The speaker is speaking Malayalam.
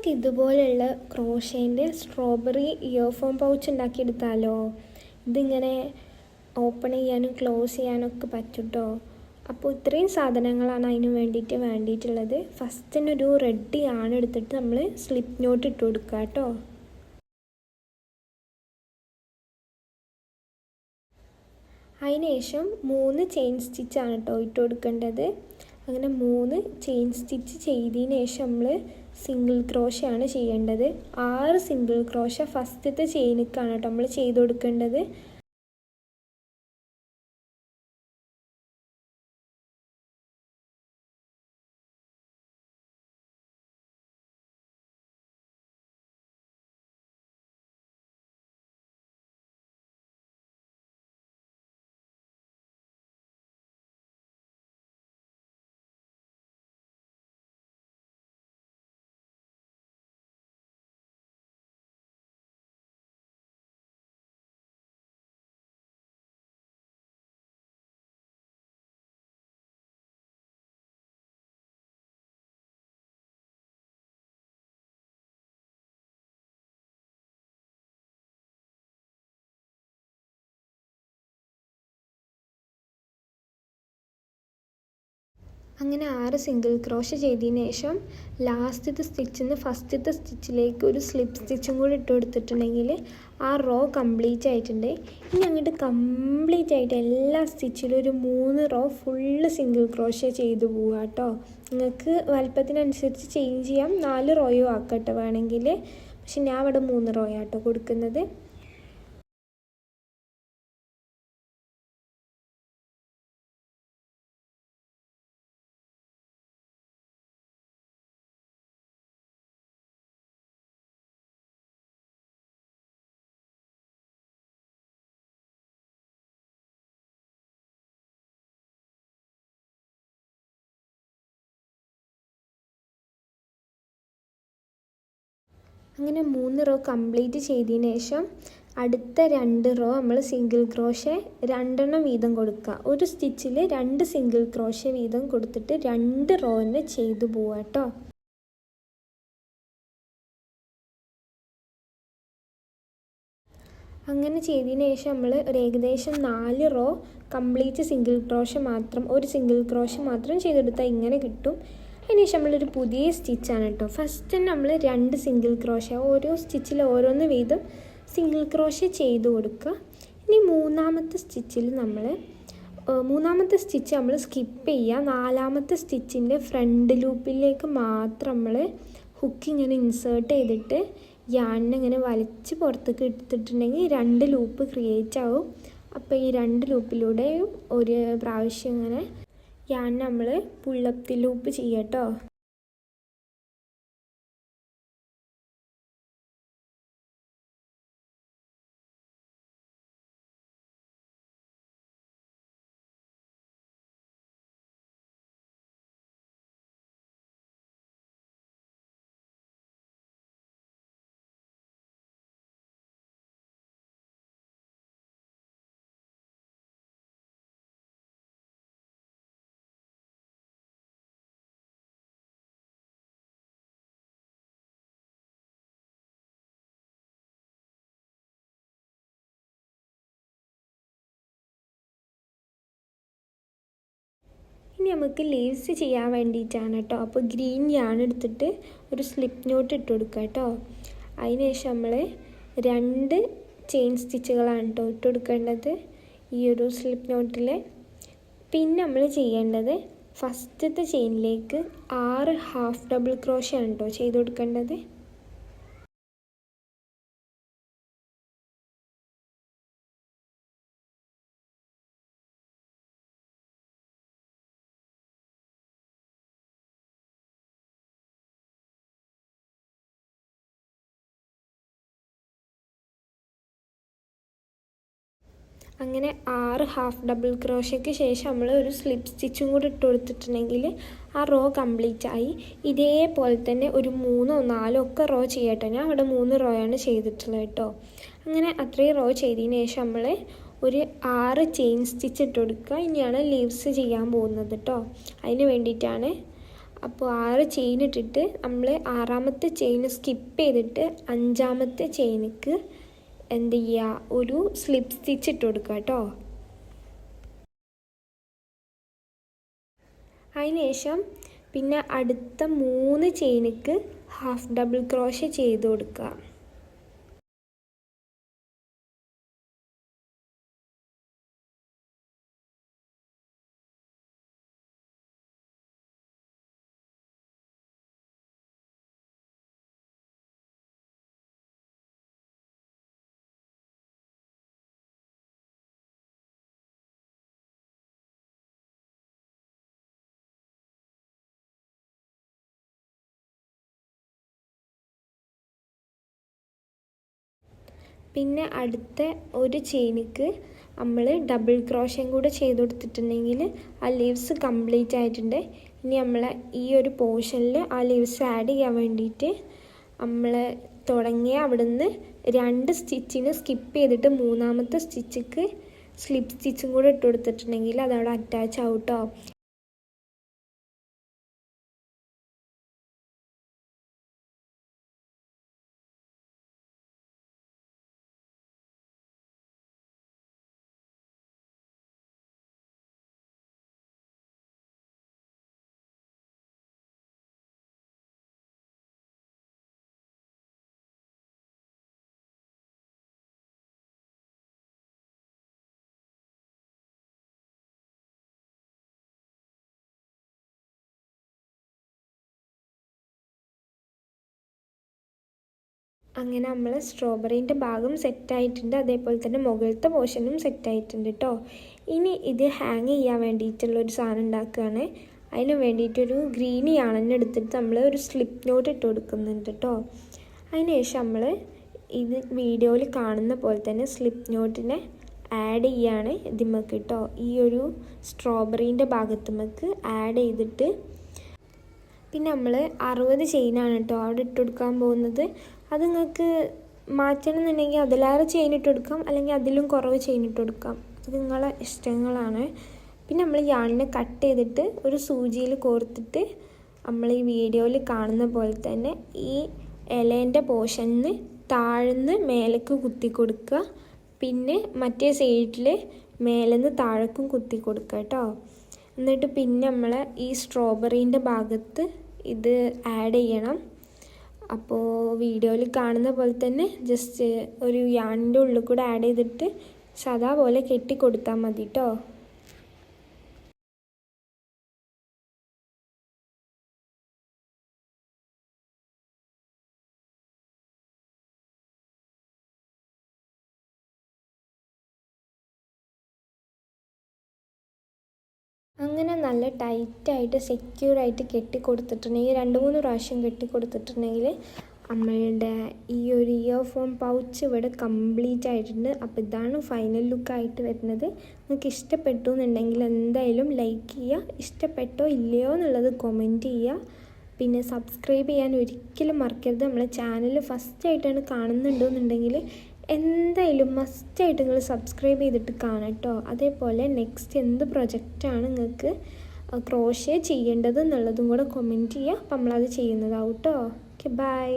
നമുക്ക് ഇതുപോലെയുള്ള ക്രോഷേൻ്റെ സ്ട്രോബെറി ഇയർഫോൺ പൗച്ച് ഉണ്ടാക്കിയെടുത്താലോ? ഇതിങ്ങനെ ഓപ്പൺ ചെയ്യാനും ക്ലോസ് ചെയ്യാനൊക്കെ പറ്റും കേട്ടോ. അപ്പോൾ ഇത്രയും സാധനങ്ങളാണ് അതിന് വേണ്ടിയിട്ടുള്ളത്. ഫസ്റ്റ് തന്നെ ഒരു റെഡ് യാൺ എടുത്തിട്ട് നമ്മൾ സ്ലിപ്പ് നോട്ട് ഇട്ട് കൊടുക്കുക കേട്ടോ. അതിനുശേഷം 3 ചെയിൻ സ്റ്റിച്ചാണ് കേട്ടോ ഇട്ട് കൊടുക്കേണ്ടത്. അങ്ങനെ 3 ചെയിൻ സ്റ്റിച്ച് ചെയ്തതിന് ശേഷം നമ്മൾ സിംഗിൾ ക്രോഷയാണ് ചെയ്യേണ്ടത്. 6 സിംഗിൾ ക്രോഷ ഫസ്റ്റത്തെ ചെയിനിക്കാണ് കേട്ടോ നമ്മൾ ചെയ്ത് കൊടുക്കേണ്ടത്. അങ്ങനെ 6 സിംഗിൾ ക്രോഷ ചെയ്തതിന് ശേഷം ലാസ്റ്റത്തെ സ്റ്റിച്ചിൽ നിന്ന് ഫസ്റ്റത്തെ സ്റ്റിച്ചിലേക്ക് ഒരു സ്ലിപ്പ് സ്റ്റിച്ചും കൂടി ഇട്ട് കൊടുത്തിട്ടുണ്ടെങ്കിൽ ആ റോ കംപ്ലീറ്റ് ആയിട്ടുണ്ട്. ഇനി അങ്ങോട്ട് കംപ്ലീറ്റ് ആയിട്ട് എല്ലാ സ്റ്റിച്ചിലും ഒരു 3 റോ ഫുള്ള് സിംഗിൾ ക്രോഷ ചെയ്ത് പോവുക കേട്ടോ. നിങ്ങൾക്ക് വലുപ്പത്തിനനുസരിച്ച് ചേഞ്ച് ചെയ്യാം, 4 റോയോ ആക്കട്ടെ വേണമെങ്കിൽ. പക്ഷെ ഞാൻ ഇവിടെ 3 റോയോ ആട്ടോ കൊടുക്കുന്നത്. അങ്ങനെ 3 റോ കംപ്ലീറ്റ് ചെയ്തതിന് ശേഷം അടുത്ത 2 റോ നമ്മൾ സിംഗിൾ ക്രോഷ 2 വീതം കൊടുക്കുക. ഒരു സ്റ്റിച്ചിൽ 2 സിംഗിൾ ക്രോഷ വീതം കൊടുത്തിട്ട് 2 റോ തന്നെ ചെയ്തു പോവുക കേട്ടോ. അങ്ങനെ ചെയ്തതിന് ശേഷം നമ്മൾ ഒരു ഏകദേശം 4 റോ കംപ്ലീറ്റ് സിംഗിൾ ക്രോഷ മാത്രം, ഒരു സിംഗിൾ ക്രോഷ മാത്രം ചെയ്തെടുത്താൽ ഇങ്ങനെ കിട്ടും. അതിനുശേഷം നമ്മളൊരു പുതിയ സ്റ്റിച്ചാണ് കേട്ടോ. ഫസ്റ്റ് നമ്മൾ 2 സിംഗിൾ ക്രോഷ, ഓരോ സ്റ്റിച്ചിൽ ഓരോന്ന് വീതം സിംഗിൾ ക്രോഷ ചെയ്ത് കൊടുക്കുക. ഇനി മൂന്നാമത്തെ സ്റ്റിച്ച് നമ്മൾ സ്കിപ്പ് ചെയ്യുക. 4ാമത്തെ സ്റ്റിച്ചിൻ്റെ ഫ്രണ്ട് ലൂപ്പിലേക്ക് മാത്രം നമ്മൾ ഹുക്ക് ഇങ്ങനെ ഇൻസേർട്ട് ചെയ്തിട്ട് യാണിനെ ഇങ്ങനെ വലിച്ച് പുറത്തേക്ക് എടുത്തിട്ടുണ്ടെങ്കിൽ 2 ലൂപ്പ് ക്രിയേറ്റ് ആവും. അപ്പോൾ ഈ 2 ലൂപ്പിലൂടെയും ഒരു പ്രാവശ്യം ഇങ്ങനെ നമ്മൾ പുള്ളപ്പ് ലൂപ്പ് ചെയ്യട്ടോ. ഇനി നമുക്ക് ലീവ്സ് ചെയ്യാൻ വേണ്ടിയിട്ടാണ് കേട്ടോ. അപ്പോൾ ഗ്രീൻ യാൺ എടുത്തിട്ട് ഒരു സ്ലിപ്പ് നോട്ട് ഇട്ട് കൊടുക്കുക കേട്ടോ. അതിനുശേഷം നമ്മൾ 2 ചെയിൻ സ്റ്റിച്ചുകളാണ് കേട്ടോ ഇട്ട് കൊടുക്കേണ്ടത് ഈ ഒരു സ്ലിപ്പ് നോട്ടിൽ. പിന്നെ നമ്മൾ ചെയ്യേണ്ടത് ഫസ്റ്റത്തെ ചെയിനിലേക്ക് 6 ഹാഫ് ഡബിൾ ക്രോഷയാണ് കേട്ടോ ചെയ്ത് കൊടുക്കേണ്ടത്. അങ്ങനെ 6 ഹാഫ് ഡബിൾ ക്രോഷയ്ക്ക് ശേഷം നമ്മൾ ഒരു സ്ലിപ്പ് സ്റ്റിച്ചും കൂടി ഇട്ട് കൊടുത്തിട്ടുണ്ടെങ്കിൽ ആ റോ കംപ്ലീറ്റ് ആയി. ഇതേപോലെ തന്നെ ഒരു 3 or 4 ഒക്കെ റോ ചെയ്യട്ടോ. ഞാൻ അവിടെ 3 റോയാണ് ചെയ്തിട്ടുള്ളത് കേട്ടോ. അങ്ങനെ അത്രയും റോ ചെയ്തതിന് ശേഷം നമ്മൾ ഒരു 6 ചെയിൻ സ്റ്റിച്ച് ഇട്ട് കൊടുക്കുക. ഇനിയാണ് ലീവ്സ് ചെയ്യാൻ പോകുന്നത് കേട്ടോ. അതിന് വേണ്ടിയിട്ടാണ് അപ്പോൾ 6 ചെയിൻ ഇട്ടിട്ട് നമ്മൾ 6ാമത്തെ ചെയിൻ സ്കിപ്പ് ചെയ്തിട്ട് 5ാമത്തെ ചെയിനിക്ക് എന്ത് ചെയ്യുക, ഒരു സ്ലിപ്പ് സ്റ്റിച്ച് ഇട്ട് കൊടുക്കുക കേട്ടോ. അതിനുശേഷം പിന്നെ അടുത്ത 3 ചെയിനിക്ക് ഹാഫ് ഡബിൾ ക്രോഷേ ചെയ്ത് കൊടുക്കുക. പിന്നെ അടുത്ത ഒരു ചെയിനിക്ക് നമ്മൾ ഡബിൾ ക്രോഷയും കൂടെ ചെയ്ത് കൊടുത്തിട്ടുണ്ടെങ്കിൽ ആ ലീവ്സ് കംപ്ലീറ്റ് ആയിട്ടുണ്ട്. ഇനി നമ്മൾ ഈ ഒരു പോർഷനിൽ ആ ലീവ്സ് ആഡ് ചെയ്യാൻ വേണ്ടിയിട്ട് നമ്മൾ തുടങ്ങിയ അവിടുന്ന് 2 സ്റ്റിച്ചിന് സ്കിപ്പ് ചെയ്തിട്ട് 3ാമത്തെ സ്റ്റിച്ചിക്ക് സ്ലിപ്പ് സ്റ്റിച്ചും കൂടെ ഇട്ട് കൊടുത്തിട്ടുണ്ടെങ്കിൽ അതവിടെ അറ്റാച്ച് ആവും കേട്ടോ. അങ്ങനെ നമ്മൾ സ്ട്രോബെറീൻ്റെ ഭാഗം സെറ്റായിട്ടുണ്ട്. അതേപോലെ തന്നെ മുകളിലത്തെ പോർഷനും സെറ്റായിട്ടുണ്ട് കേട്ടോ. ഇനി ഇത് ഹാങ് ചെയ്യാൻ വേണ്ടിയിട്ടുള്ളൊരു സാധനം ഉണ്ടാക്കുകയാണ്. അതിന് വേണ്ടിയിട്ടൊരു ഗ്രീൻ യാണെന്നെ എടുത്തിട്ട് നമ്മൾ ഒരു സ്ലിപ്പ് നോട്ട് ഇട്ട് കൊടുക്കുന്നുണ്ട് കേട്ടോ. അതിന് ശേഷം നമ്മൾ ഇത് വീഡിയോയിൽ കാണുന്ന പോലെ തന്നെ സ്ലിപ്പ് നോട്ടിനെ ആഡ് ചെയ്യാണ് ഇതിമ്മക്ക് കേട്ടോ. ഈ ഒരു സ്ട്രോബെറീൻ്റെ ഭാഗത്തുമ്മക്ക് ആഡ് ചെയ്തിട്ട് പിന്നെ നമ്മൾ 60 ചെയിനാണ് കേട്ടോ അവിടെ ഇട്ട് കൊടുക്കാൻ പോകുന്നത്. അത് നിങ്ങൾക്ക് മാറ്റണം എന്നുണ്ടെങ്കിൽ അതിലേറെ ചെയിൻ ഇട്ട് കൊടുക്കാം, അല്ലെങ്കിൽ അതിലും കുറവ് ചെയിൻ ഇട്ട് കൊടുക്കാം. അത് നിങ്ങളെ ഇഷ്ടങ്ങളാണ്. പിന്നെ നമ്മൾ യാണിനെ കട്ട് ചെയ്തിട്ട് ഒരു സൂചിയിൽ കോർത്തിട്ട് നമ്മൾ ഈ വീഡിയോയിൽ കാണുന്ന പോലെ തന്നെ ഈ ഇലേൻ്റെ പോർഷനിൽ താഴ്ന്ന് മേലേക്ക് കുത്തി കൊടുക്കുക. പിന്നെ മറ്റേ സൈഡിൽ മേലെന്ന് താഴേക്കും കുത്തി കൊടുക്കുക കേട്ടോ. എന്നിട്ട് പിന്നെ നമ്മൾ ഈ സ്ട്രോബെറീൻ്റെ ഭാഗത്ത് ഇത് ആഡ് ചെയ്യണം. അപ്പോൾ വീഡിയോയിൽ കാണുന്ന പോലെ തന്നെ ജസ്റ്റ് ഒരു യാണിൻ്റെ ഉള്ളിൽ കൂടെ ആഡ് ചെയ്തിട്ട് സാധാ പോലെ കെട്ടി കൊടുത്താൽ മതി കേട്ടോ. അങ്ങനെ നല്ല ടൈറ്റായിട്ട് സെക്യൂറായിട്ട് കെട്ടി കൊടുത്തിട്ടുണ്ടെങ്കിൽ 2-3 പ്രാവശ്യം കെട്ടി കൊടുത്തിട്ടുണ്ടെങ്കിൽ നമ്മളുടെ ഈ ഒരു ഇയർ ഫോൺ പൗച്ച് ഇവിടെ കംപ്ലീറ്റ് ആയിട്ടുണ്ട്. അപ്പോൾ ഇതാണ് ഫൈനൽ ലുക്കായിട്ട് വരുന്നത്. നിങ്ങൾക്ക് ഇഷ്ടപ്പെട്ടു എന്നുണ്ടെങ്കിൽ എന്തായാലും ലൈക്ക് ചെയ്യുക, ഇഷ്ടപ്പെട്ടോ ഇല്ലയോ എന്നുള്ളത് കമൻറ്റ് ചെയ്യുക. പിന്നെ സബ്സ്ക്രൈബ് ചെയ്യാൻ ഒരിക്കലും മറക്കരുത്. നമ്മളെ ചാനൽ ഫസ്റ്റായിട്ടാണ് കാണുന്നുണ്ടെന്നുണ്ടെങ്കിൽ എന്തായാലും മസ്റ്റായിട്ട് നിങ്ങൾ സബ്സ്ക്രൈബ് ചെയ്തിട്ട് കാണാം കേട്ടോ. അതേപോലെ നെക്സ്റ്റ് എന്ത് പ്രൊജക്റ്റാണ് നിങ്ങൾക്ക് ക്രോഷേ ചെയ്യേണ്ടത് എന്നുള്ളതും കൂടെ കമൻറ്റ് ചെയ്യുക. അപ്പം നമ്മളത് ചെയ്യുന്നതാവും കേട്ടോ. Okay, by.